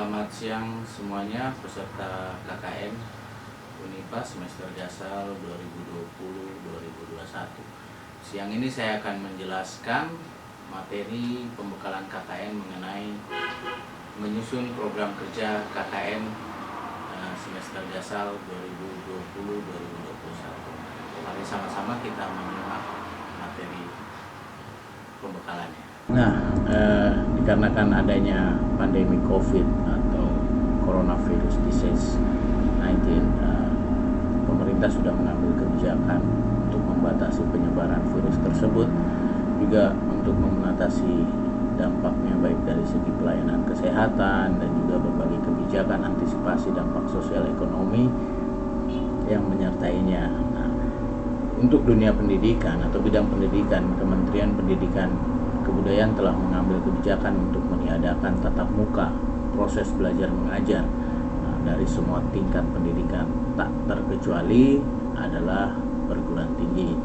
Selamat siang semuanya peserta KKN Unipa semester dasar 2020-2021. Siang ini saya akan menjelaskan materi pembekalan KKN mengenai menyusun program kerja KKN semester dasar 2020-2021. Mari sama-sama kita menyimak materi pembekalannya. Nah, dikarenakan adanya pandemi COVID atau coronavirus disease 19, pemerintah sudah mengambil kebijakan untuk membatasi penyebaran virus tersebut, juga untuk mengatasi dampaknya baik dari segi pelayanan kesehatan dan juga berbagai kebijakan antisipasi dampak sosial ekonomi yang menyertainya. Nah, untuk dunia pendidikan atau bidang pendidikan, Kementerian Pendidikan Kebudayaan telah mengambil kebijakan untuk meniadakan tatap muka proses belajar mengajar dari semua tingkat pendidikan, tak terkecuali adalah perguruan tinggi.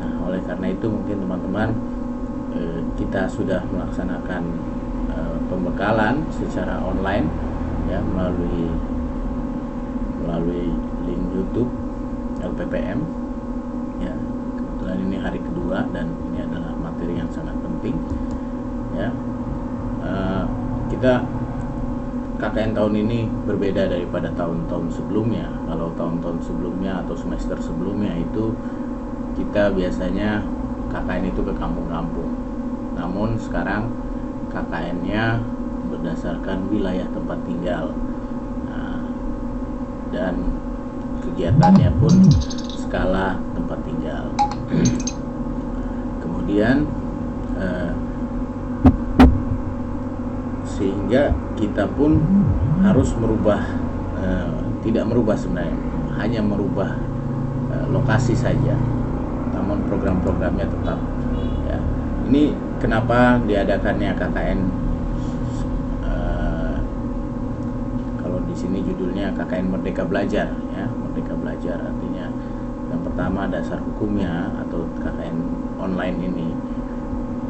Nah, oleh karena itu mungkin teman-teman kita sudah melaksanakan pembekalan secara online ya melalui link YouTube LPPM ya. Kebetulan ini hari kedua dan ini adalah materi yang sangat penting ya. Kita KKN tahun ini berbeda daripada tahun-tahun sebelumnya. Kalau tahun-tahun sebelumnya atau semester sebelumnya itu kita biasanya KKN itu ke kampung-kampung. Namun sekarang KKN-nya berdasarkan wilayah tempat tinggal. Nah, dan kegiatannya pun skala tempat tinggal. Kemudian sehingga kita pun harus merubah, tidak merubah sebenarnya, hanya merubah lokasi saja, namun program-programnya tetap ya. Ini kenapa diadakannya KKN, kalau di sini judulnya KKN Merdeka Belajar ya. Merdeka Belajar artinya yang pertama dasar hukumnya atau KKN online ini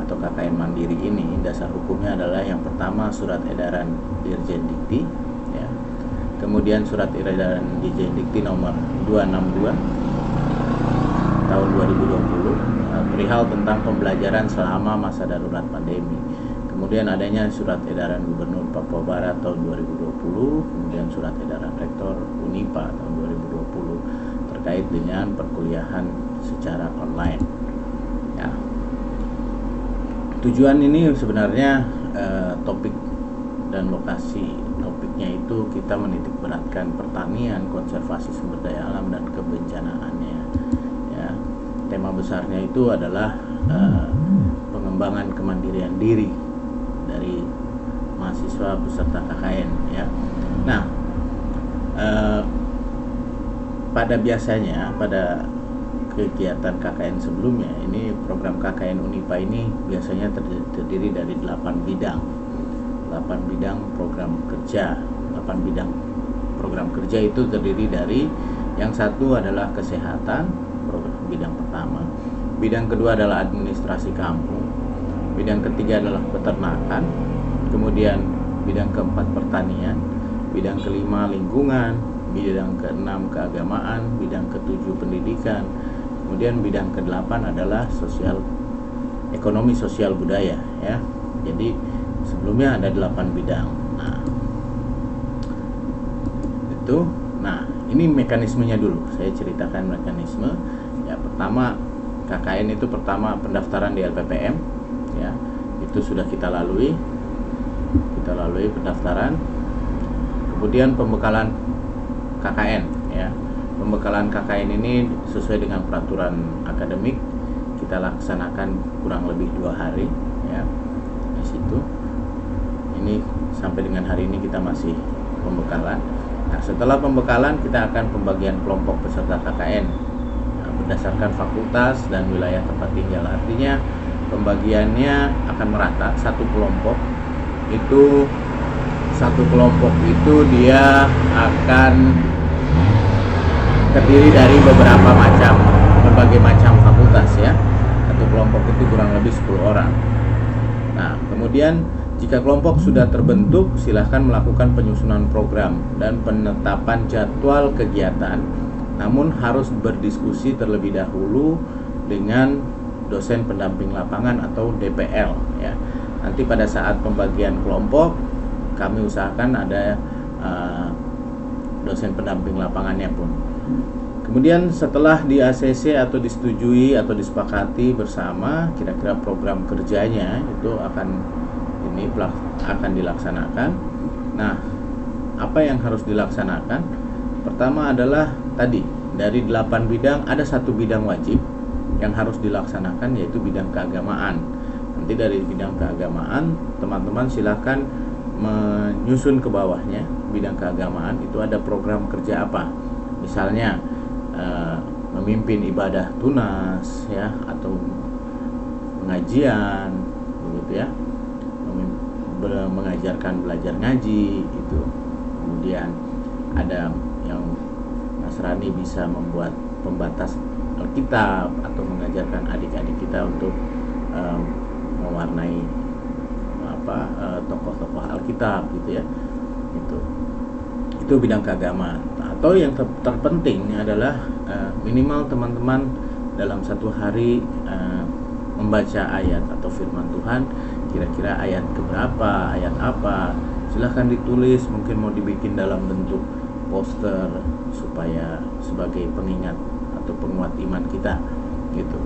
atau KKN mandiri ini, dasar hukumnya adalah yang pertama surat edaran Dirjen Dikti ya. Kemudian surat edaran Dirjen Dikti nomor 262 tahun 2020 perihal tentang pembelajaran selama masa darurat pandemi. Kemudian adanya surat edaran Gubernur Papua Barat tahun 2020, kemudian surat edaran Rektor Unipa tahun 2020 terkait dengan perkuliahan secara online ya. Tujuan ini sebenarnya topik dan lokasi topiknya itu kita menitik beratkan pertanian, konservasi sumber daya alam dan kebencanaannya ya. Tema besarnya itu adalah pengembangan kemandirian diri dari mahasiswa peserta KKN ya. Nah, pada kegiatan KKN sebelumnya, ini program KKN Unipa ini biasanya terdiri dari 8 bidang program kerja. 8 bidang program kerja itu terdiri dari, yang satu adalah kesehatan, bidang pertama. Bidang kedua adalah administrasi kampung. Bidang ketiga adalah peternakan. Kemudian bidang keempat pertanian. Bidang kelima lingkungan. Bidang keenam keagamaan. Bidang ketujuh pendidikan. Kemudian bidang ke-8 adalah ekonomi sosial budaya ya. Jadi sebelumnya ada 8 bidang. Nah, ini mekanismenya dulu. Saya ceritakan mekanisme. Ya, pertama KKN itu pertama pendaftaran di LPPM ya. Itu sudah kita lalui pendaftaran. Kemudian pembekalan KKN ya. Pembekalan KKN ini sesuai dengan peraturan akademik kita laksanakan kurang lebih 2 hari ya di situ. Ini sampai dengan hari ini kita masih pembekalan. Nah, setelah pembekalan kita akan pembagian kelompok peserta KKN berdasarkan fakultas dan wilayah tempat tinggal. Artinya pembagiannya akan merata. Satu kelompok itu dia akan terdiri dari berbagai macam fakultas ya. Satu kelompok itu kurang lebih 10 orang. Nah, kemudian Jika kelompok sudah terbentuk, silahkan melakukan penyusunan program dan penetapan jadwal kegiatan, namun harus berdiskusi terlebih dahulu dengan dosen pendamping lapangan atau DPL ya. Nanti pada saat pembagian kelompok, kami usahakan ada dosen pendamping lapangannya pun. Kemudian setelah di ACC atau disetujui atau disepakati bersama, kira-kira program kerjanya itu akan dilaksanakan. Nah, apa yang harus dilaksanakan? Pertama adalah tadi, dari 8 bidang ada 1 bidang wajib yang harus dilaksanakan, yaitu bidang keagamaan. Nanti dari bidang keagamaan, teman-teman silakan menyusun ke bawahnya bidang keagamaan itu ada program kerja apa. Misalnya memimpin ibadah tunas ya, atau pengajian begitu ya, mengajarkan belajar ngaji itu. Kemudian ada yang Nasrani bisa membuat pembatas Alkitab atau mengajarkan adik-adik kita untuk mewarnai tokoh-tokoh Alkitab gitu ya. Itu bidang keagamaan. Atau yang terpenting adalah minimal teman-teman dalam 1 hari membaca ayat atau firman Tuhan, kira-kira ayat keberapa, ayat apa, silahkan ditulis, mungkin mau dibikin dalam bentuk poster supaya sebagai pengingat atau penguat iman kita gitu.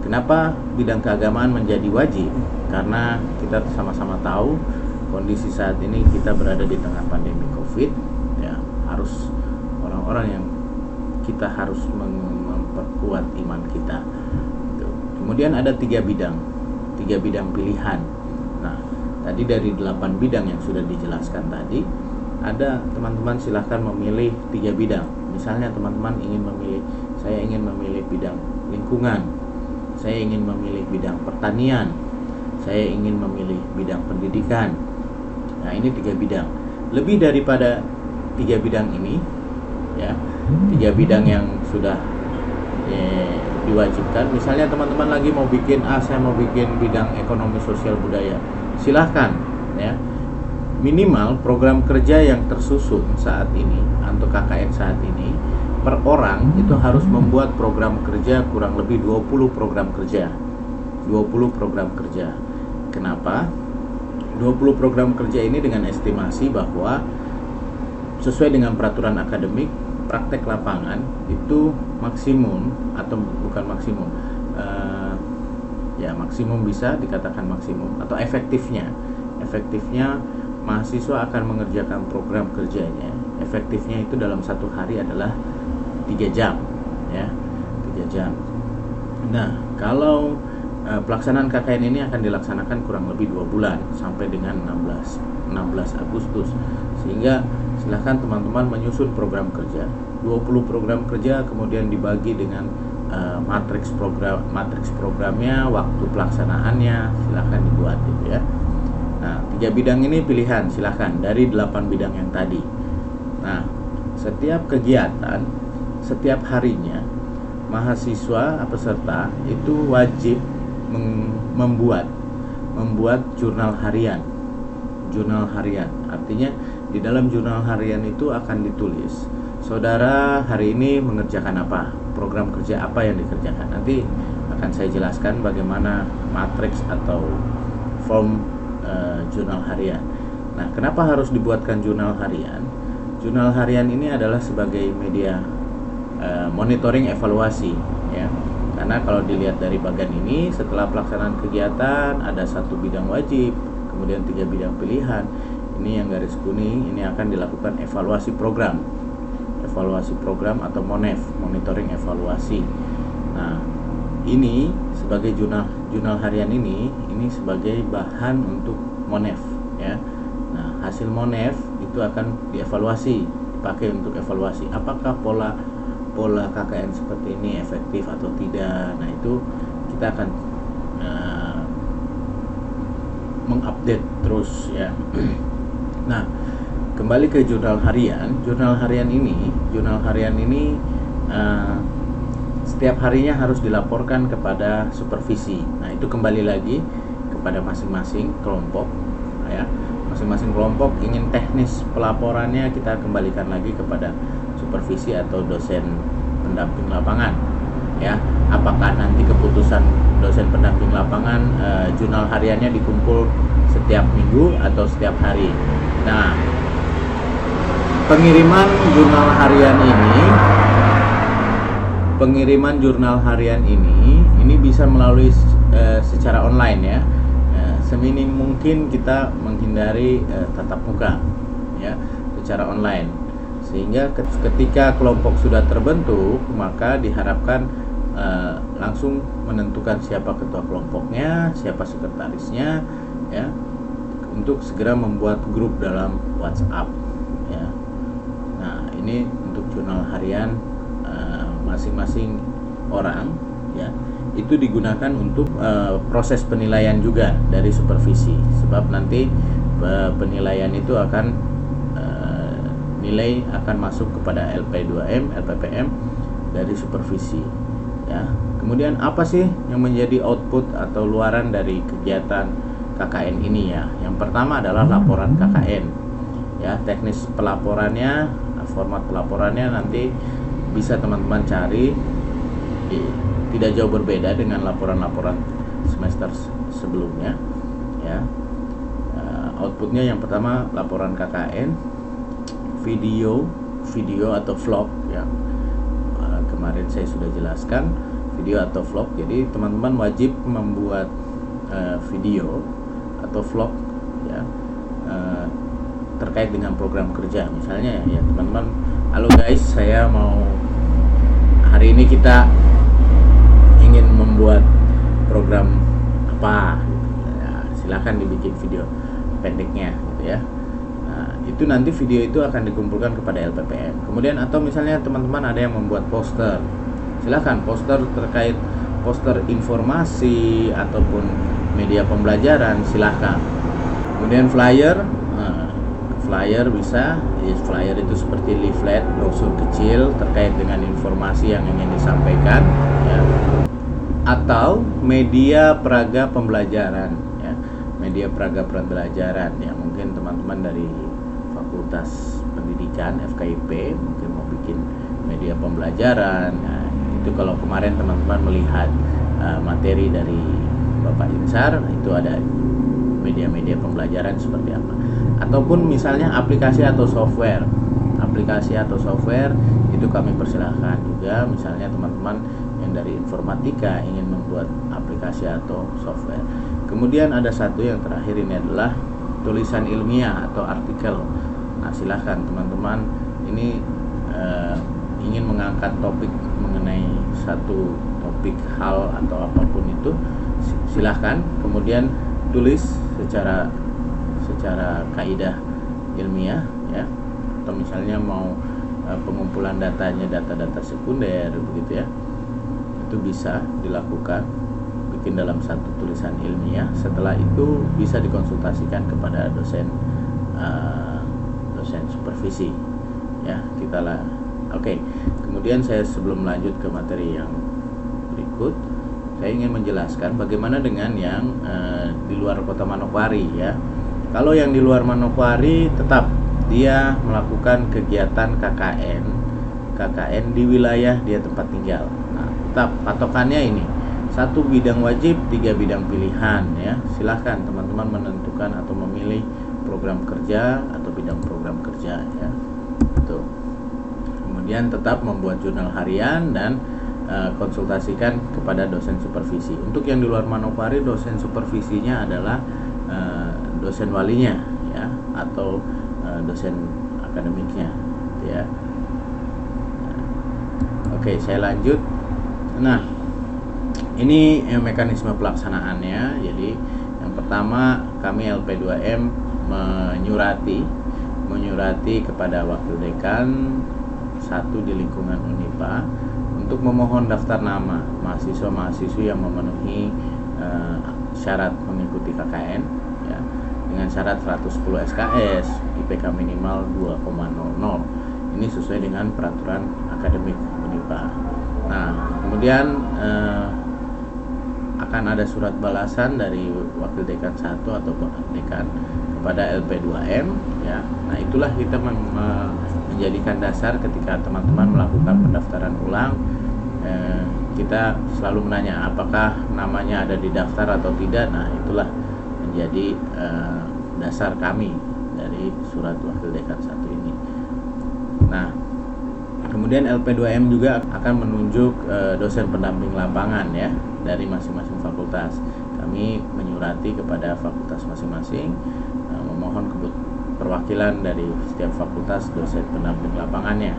Kenapa bidang keagamaan menjadi wajib? Karena kita sama-sama tahu kondisi saat ini kita berada di tengah pandemi COVID ya, harus orang-orang yang kita harus memperkuat iman kita gitu. Kemudian ada 3 bidang pilihan. Nah, tadi dari 8 bidang yang sudah dijelaskan tadi, ada teman-teman silahkan memilih 3 bidang. Misalnya teman-teman saya ingin memilih bidang lingkungan, saya ingin memilih bidang pertanian, saya ingin memilih bidang pendidikan. Nah, ini 3 bidang. Lebih daripada 3 bidang ini ya, 3 bidang yang sudah diwajibkan. Misalnya teman-teman lagi mau bikin saya mau bikin bidang ekonomi sosial budaya, silahkan ya. Minimal program kerja yang tersusun saat ini untuk KKN saat ini, per orang itu harus membuat program kerja kurang lebih 20 program kerja. 20 program kerja. Kenapa? 20 program kerja ini dengan estimasi bahwa sesuai dengan peraturan akademik, praktek lapangan itu maksimum atau bukan maksimum, maksimum bisa dikatakan maksimum atau efektifnya mahasiswa akan mengerjakan program kerjanya, efektifnya itu dalam 1 hari adalah 3 jam ya, 3 jam. Nah, kalau pelaksanaan KKN ini akan dilaksanakan kurang lebih 2 bulan sampai dengan 16 Agustus. Sehingga silahkan teman-teman menyusun program kerja, 20 program kerja, kemudian dibagi dengan matriks programnya, waktu pelaksanaannya, silahkan dibuat gitu ya. Nah, 3 bidang ini pilihan, silahkan dari 8 bidang yang tadi. Nah, setiap kegiatan, setiap harinya mahasiswa peserta itu wajib membuat jurnal harian. Artinya di dalam jurnal harian itu akan ditulis, saudara hari ini mengerjakan apa, program kerja apa yang dikerjakan. Nanti akan saya jelaskan bagaimana matriks atau form jurnal harian. Nah, kenapa harus dibuatkan jurnal harian? Jurnal harian ini adalah sebagai media monitoring evaluasi ya. Karena kalau dilihat dari bagian ini, setelah pelaksanaan kegiatan ada 1 bidang wajib, kemudian 3 bidang pilihan. Ini yang garis kuning, ini akan dilakukan evaluasi program atau MONEV, monitoring evaluasi. Nah, ini sebagai jurnal harian ini sebagai bahan untuk MONEV ya. Nah, hasil MONEV itu akan dievaluasi, dipakai untuk evaluasi apakah pola KKN seperti ini efektif atau tidak. Nah, itu kita akan mengupdate terus ya. Nah, kembali ke jurnal harian. Jurnal harian ini setiap harinya harus dilaporkan kepada supervisi. Nah, itu kembali lagi kepada masing-masing kelompok ya. Masing-masing kelompok ingin teknis pelaporannya kita kembalikan lagi kepada supervisi atau dosen pendamping lapangan, ya. Apakah nanti keputusan dosen pendamping lapangan jurnal hariannya dikumpul setiap minggu atau setiap hari. Nah, pengiriman jurnal harian ini bisa melalui secara online, ya. Seminim mungkin kita menghindari tatap muka, ya, secara online. Sehingga ketika kelompok sudah terbentuk, maka diharapkan langsung menentukan siapa ketua kelompoknya, siapa sekretarisnya, ya, untuk segera membuat grup dalam WhatsApp, ya. Nah, ini untuk jurnal harian masing-masing orang, ya, itu digunakan untuk proses penilaian juga dari supervisi, sebab nanti penilaian itu akan nilai akan masuk kepada LP2M, LPPM dari supervisi, ya. Kemudian apa sih yang menjadi output atau luaran dari kegiatan KKN ini, ya? Yang pertama adalah laporan KKN, ya. Teknis pelaporannya, format pelaporannya nanti bisa teman-teman cari, tidak jauh berbeda dengan laporan-laporan semester sebelumnya, ya. Outputnya yang pertama laporan KKN, video atau vlog, ya. Kemarin saya sudah jelaskan video atau vlog. Jadi teman-teman wajib membuat video atau vlog, ya, terkait dengan program kerja. Misalnya, ya, teman-teman, halo guys, saya mau hari ini kita ingin membuat program apa, ya, silahkan dibikin video pendeknya, gitu ya. Nah, itu nanti video itu akan dikumpulkan kepada LPPM. Kemudian atau misalnya teman-teman ada yang membuat poster, silahkan poster terkait poster informasi ataupun media pembelajaran, silahkan. Kemudian flyer bisa, ya, flyer itu seperti leaflet, brosur kecil terkait dengan informasi yang ingin disampaikan, ya. Atau media peraga pembelajaran, ya, media peraga pembelajaran, ya, mungkin teman-teman dari Fakultas Pendidikan FKIP mungkin mau bikin media pembelajaran. Nah, itu kalau kemarin teman-teman melihat materi dari Bapak Insar, itu ada media-media pembelajaran seperti apa. Ataupun misalnya aplikasi atau software itu kami persilahkan juga. Misalnya teman-teman yang dari informatika ingin membuat aplikasi atau software. Kemudian ada satu yang terakhir, ini adalah tulisan ilmiah atau artikel. Nah, silahkan teman-teman ini ingin mengangkat topik mengenai satu topik, hal atau apapun itu, silahkan kemudian tulis secara kaidah ilmiah, ya. Atau misalnya mau pengumpulan datanya data-data sekunder, begitu, ya, itu bisa dilakukan, bikin dalam satu tulisan ilmiah. Setelah itu bisa dikonsultasikan kepada dosen supervisi, ya. Oke. Kemudian saya sebelum lanjut ke materi yang berikut, saya ingin menjelaskan bagaimana dengan yang di luar kota Manokwari, ya. Kalau yang di luar Manokwari tetap dia melakukan kegiatan KKN di wilayah dia tempat tinggal. Nah, tetap patokannya ini 1 bidang wajib, 3 bidang pilihan, ya. Silahkan teman-teman menentukan atau memilih program kerja atau bidang program kerja, ya. Tuh. Kemudian tetap membuat jurnal harian dan konsultasikan kepada dosen supervisi. Untuk yang di luar Manokwari, dosen supervisinya adalah dosen walinya, ya, atau dosen akademiknya, ya. Oke, saya lanjut. Nah, ini mekanisme pelaksanaannya. Jadi yang pertama, kami LP2M menyurati kepada wakil dekan 1 di lingkungan Unipa untuk memohon daftar nama mahasiswa-mahasiswi yang memenuhi syarat mengikuti KKN, ya, dengan syarat 110 SKS, IPK minimal 2,00. Ini sesuai dengan peraturan akademik Unipa. Nah, kemudian akan ada surat balasan dari Wakil Dekan 1 atau Dekan kepada LP2M ya. Nah, itulah kita menjadikan dasar ketika teman-teman melakukan pendaftaran ulang. Kita selalu menanya apakah namanya ada di daftar atau tidak. Nah, itulah menjadi dasar kami dari surat Wakil Dekan 1 ini. Nah, kemudian LP2M juga akan menunjuk dosen pendamping lapangan ya dari masing-masing fakultas. Kami menyurati kepada fakultas masing-masing memohon perwakilan dari setiap fakultas dosen pendamping lapangannya.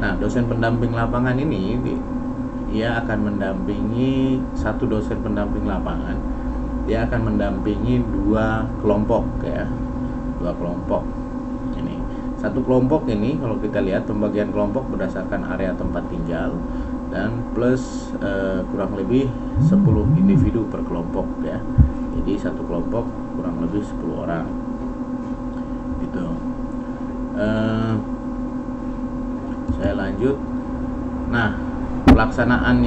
Nah, dosen pendamping lapangan ini ia akan mendampingi satu dosen pendamping lapangan. Dia akan mendampingi 2 kelompok ya. 2 kelompok. Ini. Satu kelompok ini kalau kita lihat pembagian kelompok berdasarkan area tempat tinggal dan plus kurang lebih 10 individu per kelompok ya. Jadi satu kelompok kurang lebih 10 orang. Gitu. Saya lanjut. Nah, pelaksanaan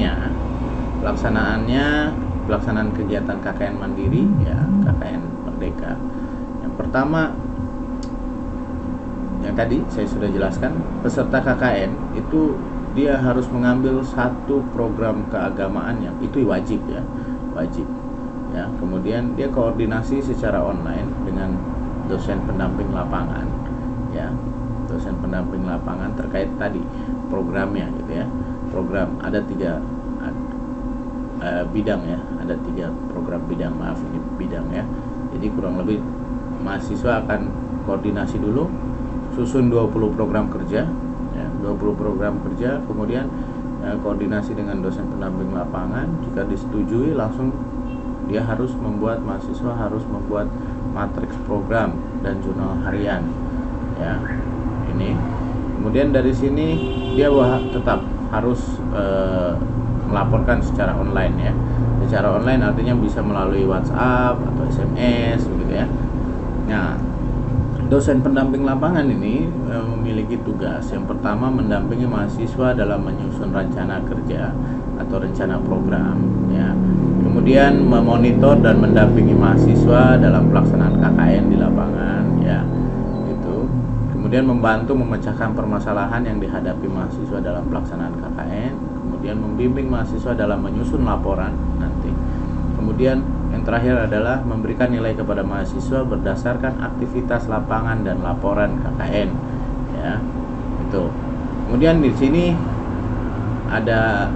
kegiatan KKN Mandiri ya, KKN Merdeka. Yang pertama yang tadi saya sudah jelaskan, peserta KKN itu dia harus mengambil satu program keagamaan yang itu wajib ya, wajib ya. Kemudian dia koordinasi secara online dengan dosen pendamping lapangan ya, dosen pendamping lapangan terkait tadi programnya gitu ya. Program ada 3 bidang ya, ada 3 program bidang, maaf ini bidang ya. Jadi kurang lebih mahasiswa akan koordinasi dulu, susun 20 program kerja ya, 20 program kerja, kemudian koordinasi dengan dosen pendamping lapangan. Jika disetujui langsung dia mahasiswa harus membuat matriks program dan jurnal harian ya. Ini kemudian dari sini dia tetap harus melaporkan secara online ya. Secara online artinya bisa melalui WhatsApp atau SMS begitu ya. Nah, dosen pendamping lapangan ini memiliki tugas yang pertama mendampingi mahasiswa dalam menyusun rencana kerja atau rencana program ya. Kemudian memonitor dan mendampingi mahasiswa dalam pelaksanaan KKN di lapangan ya. Itu. Kemudian membantu memecahkan permasalahan yang dihadapi mahasiswa dalam pelaksanaan KKN, kemudian membimbing mahasiswa dalam menyusun laporan nanti. Kemudian yang terakhir adalah memberikan nilai kepada mahasiswa berdasarkan aktivitas lapangan dan laporan KKN ya. Itu. Kemudian di sini ada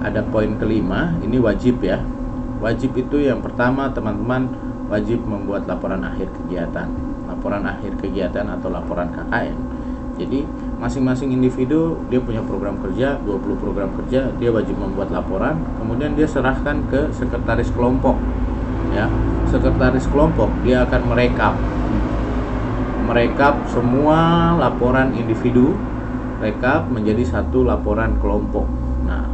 ada poin kelima, ini wajib ya. Wajib itu yang pertama teman-teman wajib membuat laporan akhir kegiatan. Laporan akhir kegiatan atau laporan KKN. Jadi masing-masing individu dia punya program kerja, 20 program kerja, dia wajib membuat laporan, kemudian dia serahkan ke sekretaris kelompok. Ya, sekretaris kelompok dia akan merekap semua laporan individu, rekap menjadi satu laporan kelompok. Nah,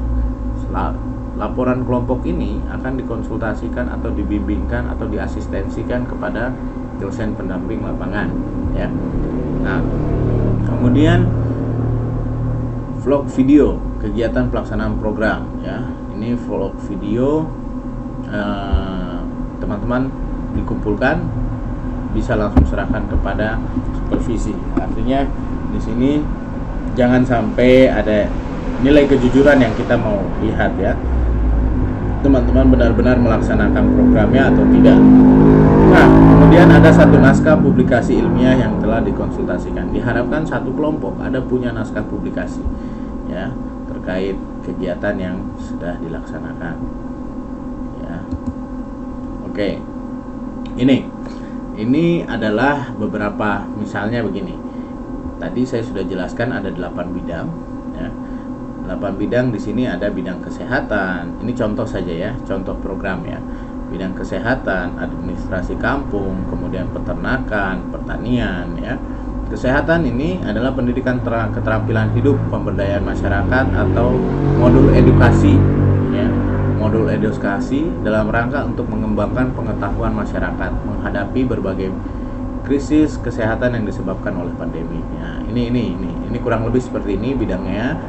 laporan kelompok ini akan dikonsultasikan atau dibimbingkan atau diasistensikan kepada dosen pendamping lapangan ya. Nah, kemudian vlog video kegiatan pelaksanaan program ya. Ini vlog video teman-teman dikumpulkan bisa langsung serahkan kepada supervisi. Artinya di sini jangan sampai ada nilai kejujuran yang kita mau lihat ya. Teman-teman benar-benar melaksanakan programnya atau tidak. Nah, kemudian ada satu naskah publikasi ilmiah yang telah dikonsultasikan. Diharapkan satu kelompok ada punya naskah publikasi ya terkait kegiatan yang sudah dilaksanakan. Ya. Oke. Ini adalah beberapa, misalnya begini. Tadi saya sudah jelaskan ada 8 bidang ya. 8 bidang di sini ada bidang kesehatan. Ini contoh saja ya, contoh program ya. Bidang kesehatan, administrasi kampung, kemudian peternakan, pertanian ya. Kesehatan ini adalah pendidikan keterampilan hidup, pemberdayaan masyarakat atau modul edukasi ya. Modul edukasi dalam rangka untuk mengembangkan pengetahuan masyarakat menghadapi berbagai krisis kesehatan yang disebabkan oleh pandemi. Ya, ini kurang lebih seperti ini bidangnya.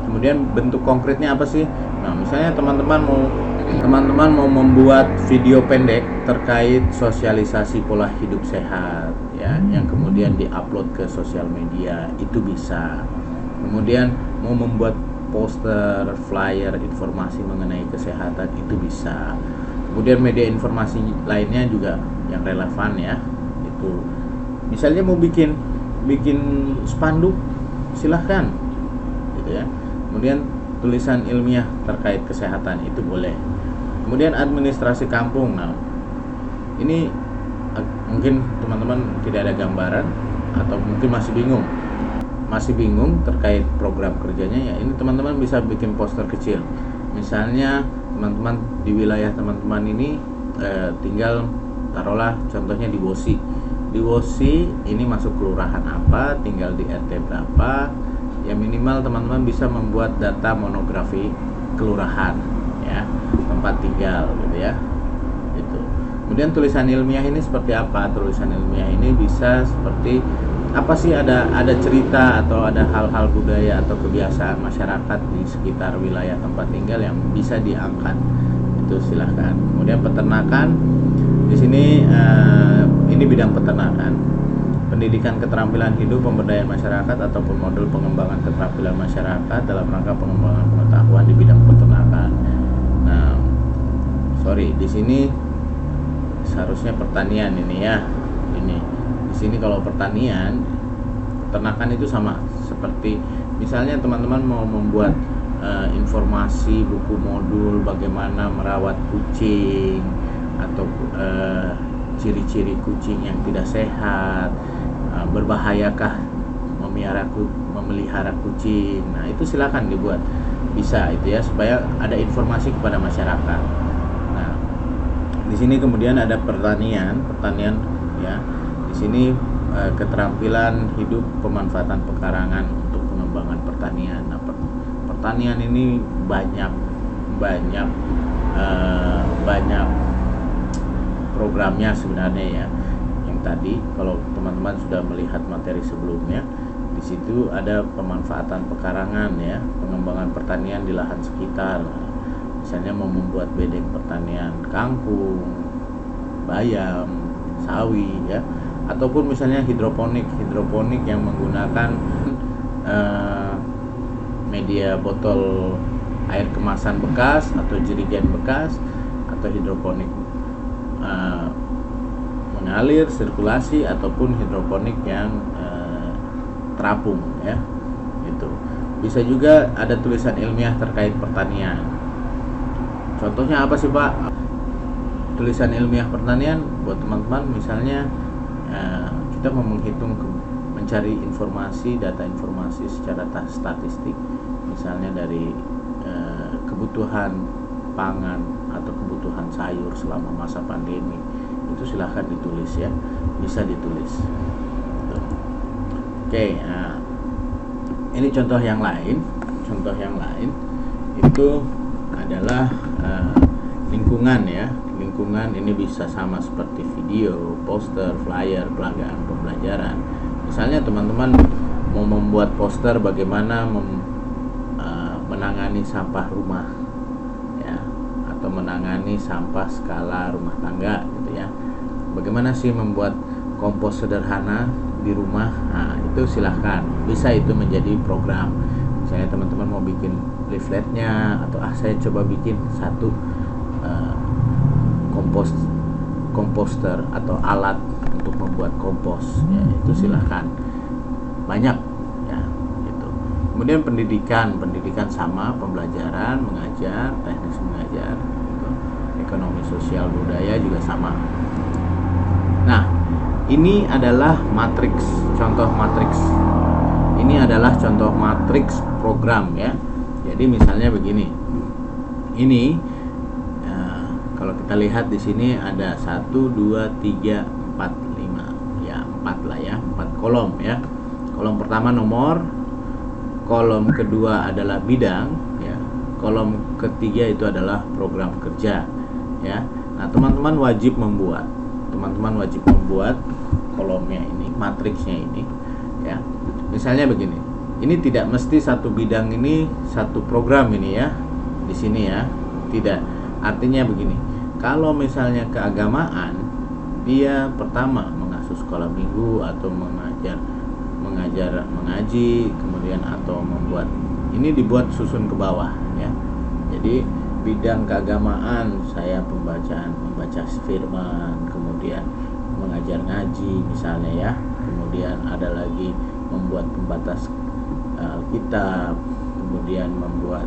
Kemudian bentuk konkretnya apa sih? Nah, misalnya teman-teman mau membuat video pendek terkait sosialisasi pola hidup sehat ya, yang kemudian diupload ke sosial media, itu bisa. Kemudian mau membuat poster, flyer, informasi mengenai kesehatan, itu bisa. Kemudian media informasi lainnya juga yang relevan ya, itu misalnya mau bikin spanduk, silahkan gitu ya. Kemudian tulisan ilmiah terkait kesehatan, itu boleh. Kemudian administrasi kampung. Nah, ini mungkin teman-teman tidak ada gambaran atau mungkin masih bingung terkait program kerjanya ya. Ini teman-teman bisa bikin poster kecil. Misalnya teman-teman di wilayah teman-teman ini tinggal, taruhlah contohnya di Wosi. Di Wosi ini masuk kelurahan apa, tinggal di RT berapa. Ya minimal teman-teman bisa membuat data monografi kelurahan ya, tempat tinggal gitu ya. Itu. Kemudian tulisan ilmiah ini seperti apa? Tulisan ilmiah ini bisa seperti apa sih, ada cerita atau ada hal-hal budaya atau kebiasaan masyarakat di sekitar wilayah tempat tinggal yang bisa diangkat. Itu silahkan. Kemudian peternakan. Di sini ini bidang peternakan. Pendidikan keterampilan hidup, pemberdayaan masyarakat ataupun modul pengembangan keterampilan masyarakat dalam rangka pengembangan pengetahuan di bidang peternakan. Nah, di sini seharusnya pertanian ini ya. Di sini kalau pertanian, peternakan itu sama seperti misalnya teman-teman mau membuat informasi buku modul bagaimana merawat kucing atau ciri-ciri kucing yang tidak sehat, berbahayakah memelihara kucing. Nah, itu silakan dibuat, bisa itu ya, supaya ada informasi kepada masyarakat. Nah, di sini kemudian ada pertanian ya. Di sini keterampilan hidup, pemanfaatan pekarangan untuk pengembangan pertanian. Nah, pertanian ini banyak programnya sebenarnya ya. Yang tadi kalau teman-teman sudah melihat materi sebelumnya, di situ ada pemanfaatan pekarangan ya, pengembangan pertanian di lahan sekitar. Misalnya mau membuat bedeng pertanian kangkung, bayam, sawi ya, ataupun misalnya hidroponik yang menggunakan media botol air kemasan bekas atau jerigen bekas, atau hidroponik mengalir sirkulasi, ataupun hidroponik yang terapung ya. Itu bisa juga ada tulisan ilmiah terkait pertanian. Contohnya apa sih Pak? Tulisan ilmiah pertanian buat teman-teman, misalnya kita mau mencari data informasi secara statistik, misalnya dari kebutuhan pangan atau kebutuhan sayur selama masa pandemi, itu silahkan ditulis ya, bisa ditulis. Oke, nah, ini contoh yang lain itu adalah lingkungan ya. Lingkungan ini bisa sama seperti video, poster, flyer, pelagaan pembelajaran. Misalnya teman-teman mau membuat poster bagaimana menangani sampah rumah ya, atau menangani sampah skala rumah tangga gitu ya. Bagaimana sih membuat kompos sederhana di rumah? Nah, itu silahkan, bisa itu menjadi program. Misalnya teman-teman mau bikin leafletnya, atau saya coba bikin satu komposter atau alat untuk membuat kompos ya, itu silahkan, banyak ya itu. Kemudian pendidikan sama, pembelajaran, mengajar, teknis mengajar gitu. Ekonomi sosial budaya juga sama. Nah, ini adalah contoh matriks program ya. Jadi misalnya begini, ini kalau kita lihat di sini ada 1, 2, 3, 4, 5 ya, 4 lah ya, 4 kolom ya. Kolom pertama nomor, kolom kedua adalah bidang ya, kolom ketiga itu adalah program kerja ya. Nah, teman-teman wajib membuat kolomnya ini, matriksnya ini ya. Misalnya begini, ini tidak mesti satu bidang ini satu program ini ya di sini ya, tidak. Artinya begini, kalau misalnya keagamaan, dia pertama mengasuh sekolah minggu atau mengajar mengaji, kemudian atau membuat, ini dibuat susun ke bawah ya. Jadi bidang keagamaan saya membaca firman, kemudian mengajar ngaji misalnya ya, kemudian ada lagi membuat pembatas Alkitab, kemudian membuat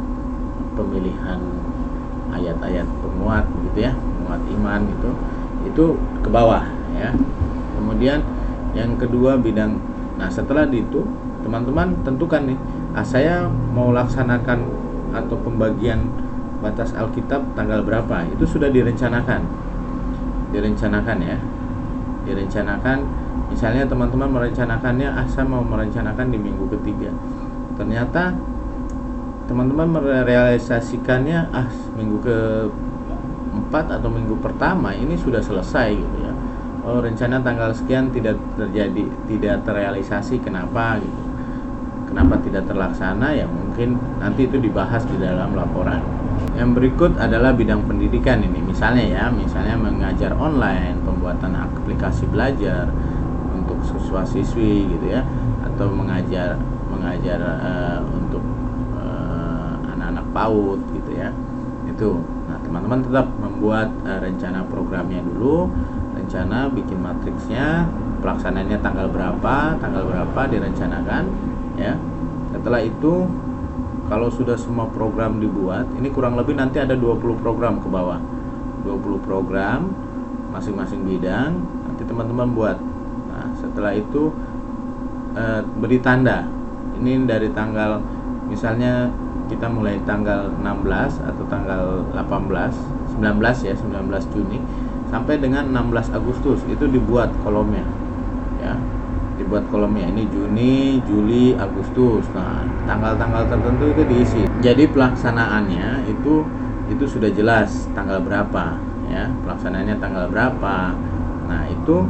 pemilihan ayat-ayat penguat gitu ya, penguat iman gitu, itu ke bawah ya. Kemudian yang kedua bidang, nah setelah itu teman-teman tentukan nih, saya mau laksanakan atau pembagian batas Alkitab tanggal berapa, itu sudah direncanakan ya, direncanakan. Misalnya teman-teman merencanakannya, saya mau merencanakan di minggu ketiga, ternyata teman-teman merealisasikannya minggu ke-4 atau minggu pertama ini sudah selesai gitu ya. Oh, rencana tanggal sekian tidak terrealisasi, kenapa gitu, kenapa tidak terlaksana ya, mungkin nanti itu dibahas di dalam laporan. Yang berikut adalah bidang pendidikan ini, misalnya mengajar online, pembuatan aplikasi belajar untuk siswa-siswi gitu ya, atau mengajar untuk anak-anak PAUD gitu ya. Itu. Nah, teman-teman tetap membuat rencana programnya dulu, rencana bikin matriksnya, pelaksanaannya tanggal berapa direncanakan ya. Setelah itu kalau sudah semua program dibuat, ini kurang lebih nanti ada 20 program ke bawah. 20 program masing-masing bidang nanti teman-teman buat. Nah, setelah itu beri tanda. Ini dari tanggal, misalnya kita mulai tanggal 16 atau tanggal 19 Juni sampai dengan 16 Agustus itu dibuat kolomnya ya. Dibuat kolomnya, ini Juni, Juli, Agustus. Nah, tanggal-tanggal tertentu itu diisi. Jadi pelaksanaannya itu sudah jelas tanggal berapa ya. Pelaksanaannya tanggal berapa. Nah, itu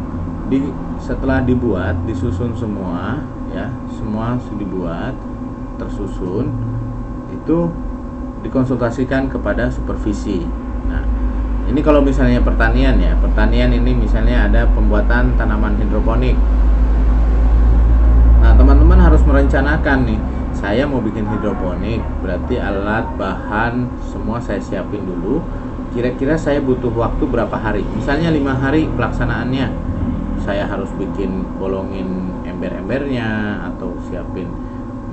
setelah dibuat, disusun semua ya, semua sudah dibuat, tersusun, itu dikonsultasikan kepada supervisi. Nah, ini kalau misalnya pertanian ya, pertanian ini misalnya ada pembuatan tanaman hidroponik. Nah, teman-teman harus merencanakan nih, saya mau bikin hidroponik, berarti alat, bahan, semua saya siapin dulu. Kira-kira saya butuh waktu berapa hari? Misalnya 5 hari pelaksanaannya. Saya harus bolongin ember-embernya atau siapin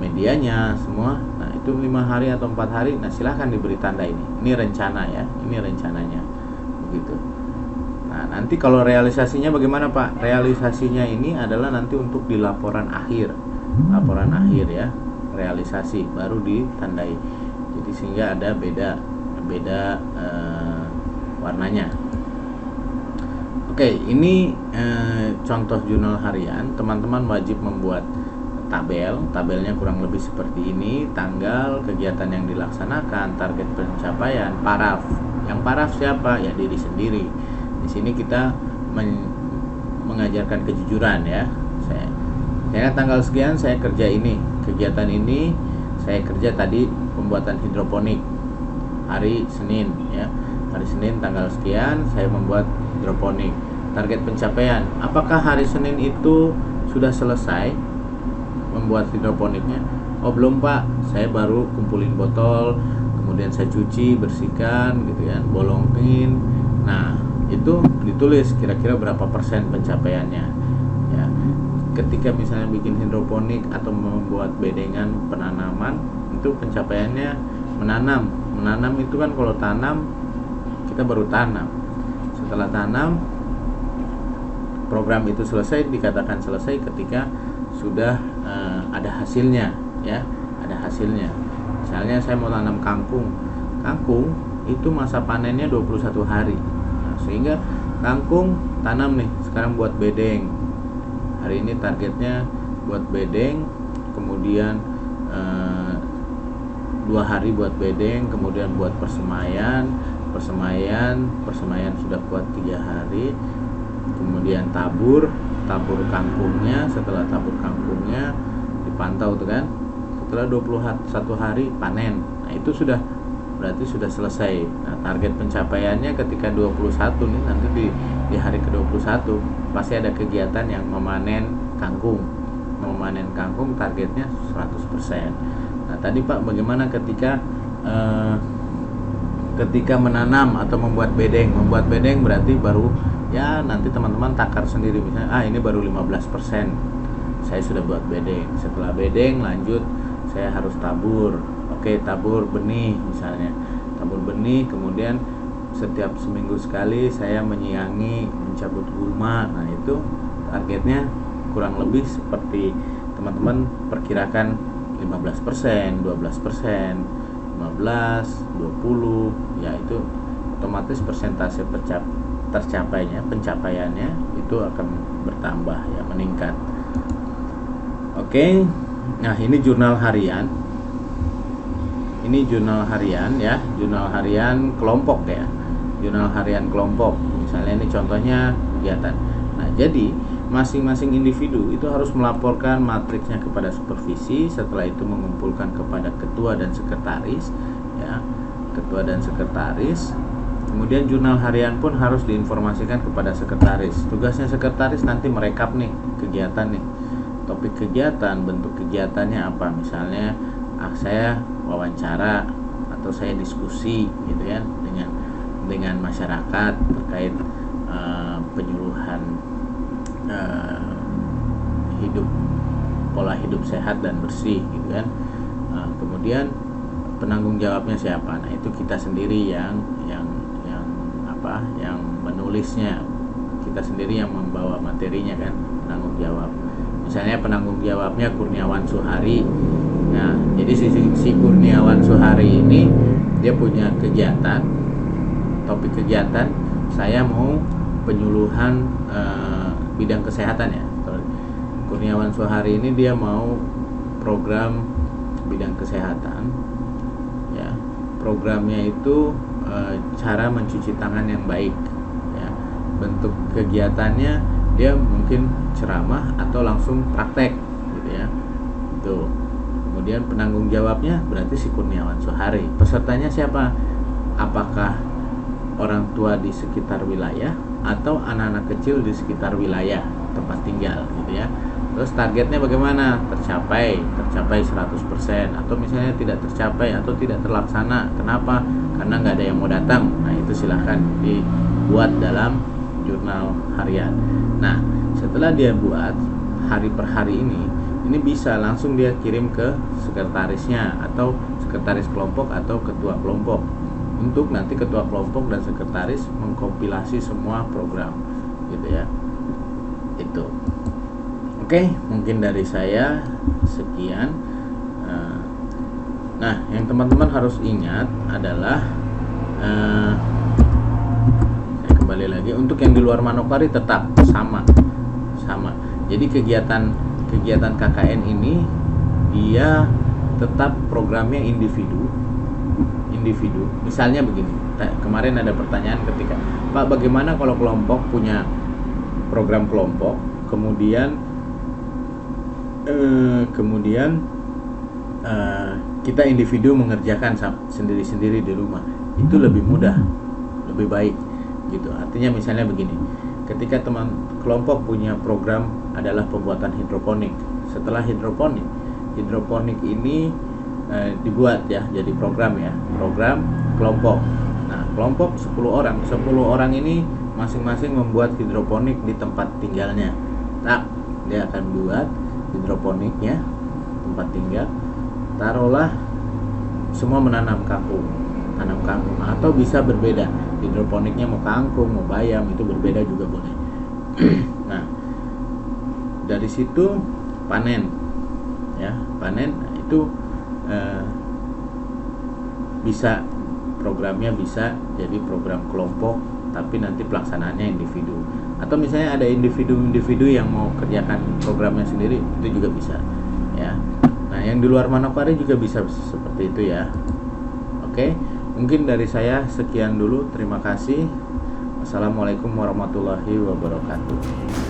medianya semua. Nah, itu 5 hari atau 4 hari. Nah, silahkan diberi tanda ini. Ini rencana ya, ini rencananya. Begitu. Nah, nanti kalau realisasinya bagaimana Pak? Realisasinya ini adalah nanti untuk di laporan akhir. Laporan akhir ya, realisasi baru ditandai. Jadi sehingga ada beda warnanya. Oke, ini contoh jurnal harian. Teman-teman wajib membuat tabelnya kurang lebih seperti ini, tanggal, kegiatan yang dilaksanakan, target pencapaian, paraf. Yang paraf siapa? Ya diri sendiri. Di sini kita mengajarkan kejujuran ya. Saya tanggal sekian saya kerja ini, kegiatan ini saya kerja tadi pembuatan hidroponik hari Senin ya. Hari Senin tanggal sekian saya membuat hidroponik. Target pencapaian, apakah hari Senin itu sudah selesai membuat hidroponiknya? Oh belum Pak, saya baru kumpulin botol, kemudian saya cuci, bersihkan gitu kan, bolongin. Nah, itu ditulis kira-kira berapa persen pencapaiannya ya. Ketika misalnya bikin hidroponik atau membuat bedengan penanaman, itu pencapaiannya menanam itu kan, kalau tanam kita baru tanam, setelah tanam program itu selesai, dikatakan selesai ketika sudah ada hasilnya ya, ada hasilnya. Misalnya saya mau tanam kangkung itu masa panennya 21 hari. Nah, sehingga kangkung tanam nih, sekarang buat bedeng. Hari ini targetnya buat bedeng, kemudian 2 hari buat bedeng, kemudian buat persemaian sudah buat 3 hari, kemudian tabur kangkungnya. Setelah tabur kangkungnya dipantau tuh kan, setelah 21 hari panen. Nah itu berarti sudah selesai. Nah target pencapaiannya ketika 21 nih, nanti di hari ke-21 pasti ada kegiatan yang memanen kangkung. Targetnya 100%. Nah tadi Pak, bagaimana ketika menanam atau membuat bedeng? Membuat bedeng berarti baru ya nanti teman-teman takar sendiri, misalnya ini baru 15% saya sudah buat bedeng. Setelah bedeng lanjut saya harus tabur. Oke, tabur benih misalnya. Tabur benih, kemudian setiap seminggu sekali saya menyiangi, mencabut gulma. Nah itu targetnya kurang lebih seperti teman-teman perkirakan 15%, 12%, 15, 20, ya itu otomatis persentase pencapaiannya itu akan bertambah ya, meningkat. Oke. Nah, ini jurnal harian. Ini jurnal harian ya, jurnal harian kelompok ya. Jurnal harian kelompok. Misalnya ini contohnya kegiatan. Nah, jadi masing-masing individu itu harus melaporkan matriksnya kepada supervisi, setelah itu mengumpulkan kepada ketua dan sekretaris ya, ketua dan sekretaris. Kemudian jurnal harian pun harus diinformasikan kepada sekretaris. Tugasnya sekretaris nanti merekap nih kegiatan nih, topik kegiatan, bentuk kegiatannya apa, misalnya saya wawancara atau saya diskusi gitu ya dengan masyarakat terkait penyuluhan pola hidup sehat dan bersih gitu kan. Kemudian penanggung jawabnya siapa? Nah itu kita sendiri yang menulisnya, kita sendiri yang membawa materinya kan, penanggung jawab. Misalnya penanggung jawabnya Kurniawan Suhari. Nah jadi si Kurniawan Suhari ini dia punya kegiatan, topik kegiatan saya mau penyuluhan bidang kesehatan ya. Kurniawan Suhari ini dia mau program bidang kesehatan ya. Programnya itu cara mencuci tangan yang baik ya. Bentuk kegiatannya dia mungkin ceramah atau langsung praktek gitu ya. Itu. Kemudian penanggung jawabnya berarti si Kurniawan Suhari. Pesertanya siapa? Apakah orang tua di sekitar wilayah atau anak-anak kecil di sekitar wilayah tempat tinggal gitu ya. Terus targetnya bagaimana? Tercapai 100%, atau misalnya tidak tercapai atau tidak terlaksana. Kenapa? Karena nggak ada yang mau datang. Nah itu silahkan dibuat dalam jurnal harian. Nah setelah dia buat hari per hari ini bisa langsung dia kirim ke sekretarisnya atau sekretaris kelompok atau ketua kelompok, untuk nanti ketua kelompok dan sekretaris mengkompilasi semua program gitu ya. Itu oke, mungkin dari saya sekian. Nah yang teman-teman harus ingat adalah saya kembali lagi, untuk yang di luar Manokwari tetap sama. Jadi kegiatan KKN ini dia tetap programnya individu. Misalnya begini, kemarin ada pertanyaan ketika, Pak bagaimana kalau kelompok punya program kelompok, kemudian kita individu mengerjakan sendiri-sendiri di rumah, itu lebih mudah, lebih baik gitu. Artinya misalnya begini, ketika teman kelompok punya program adalah pembuatan hidroponik, setelah hidroponik ini dibuat ya jadi program kelompok. Nah kelompok 10 orang ini masing-masing membuat hidroponik di tempat tinggalnya. Nah dia akan buat hidroponiknya tempat tinggal, taruhlah semua menanam kangkung, atau bisa berbeda, hidroponiknya mau kangkung mau bayam itu berbeda juga boleh. Nah dari situ panen itu bisa, programnya bisa jadi program kelompok tapi nanti pelaksanaannya individu, atau misalnya ada individu yang mau kerjakan programnya sendiri, itu juga bisa ya. Nah yang di luar Manokwari juga bisa seperti itu ya. Oke, mungkin dari saya sekian dulu, terima kasih. Wassalamualaikum warahmatullahi wabarakatuh.